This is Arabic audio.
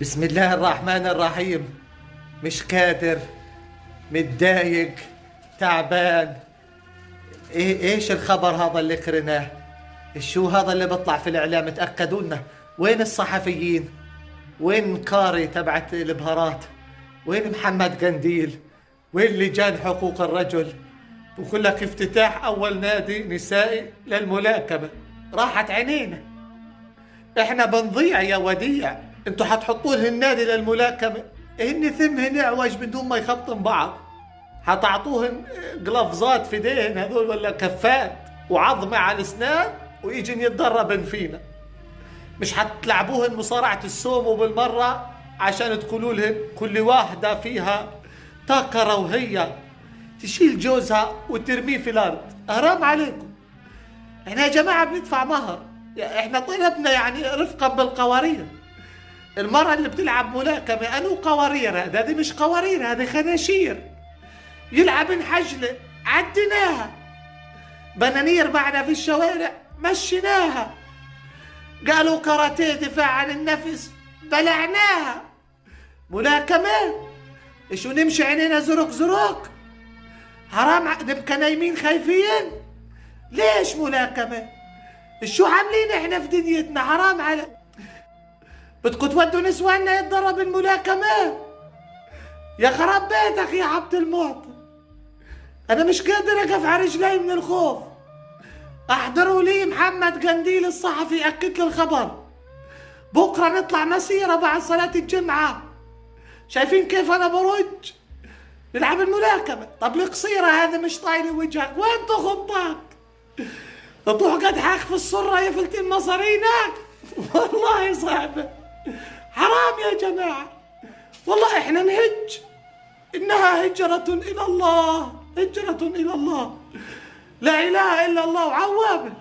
بسم الله الرحمن الرحيم. مش قادر، متضايق، تعبان. ايش الخبر هذا اللي قرناه؟ شو هذا اللي بيطلع في الاعلام؟ تاكدوا لنا وين الصحفيين؟ وين كاري تبعت البهارات؟ وين محمد قنديل؟ وين لجان حقوق الرجل؟ بقول لك افتتاح اول نادي نسائي للملاكمه، راحت عينينا. احنا بنضيع يا وديع. انتوا حتحطوا لهم النادي للملاكمه، هن ثمهن اعوج بدون ما يخبطن بعض. حتعطوهن قلفزات في ايديهن هذول ولا كفات وعظمه على الاسنان ويجن يتدربن فينا. مش حتلعبوهن مصارعه السومو بالمره عشان تقولوا لهن كل واحده فيها طاقه روحيه تشيل جوزها وترميه في الارض. حرام عليكم. احنا يا جماعه بندفع مهر، احنا طلبنا يعني رفقا بالقوارير. المرأة اللي بتلعب ملاكمة أنو قوارير؟ هذه مش قوارير، هذه خناشير. يلعب حجلة عديناها، بنانير معنا في الشوارع مشيناها، قالوا كاراتيه دفاع عن النفس بلعناها. ملاكمة شو نمشي عينينا زرق زرق؟ حرام نبقى نايمين خايفين؟ ليش ملاكمة؟ شو عاملين احنا في دنيتنا؟ حرام على. بدكم تودوا نسواننا يتدرب الملاكمة؟ يا خراب بيتك يا عبد المعطي، انا مش قادر اقف على رجلي من الخوف. احضروا لي محمد قنديل الصحفي ياكد لي الخبر. بكره نطلع مسيره بعد صلاه الجمعه. شايفين كيف انا برج؟ نلعب الملاكمه. طب القصيره هذا مش طايله وجهك، وين تخبطك؟ تروح قدحك في السره يا فلتين مصارينك. والله صعبه، حرام يا جماعه. والله احنا نهج، انها هجرة الى الله، هجرة الى الله، لا اله الا الله وعوابه.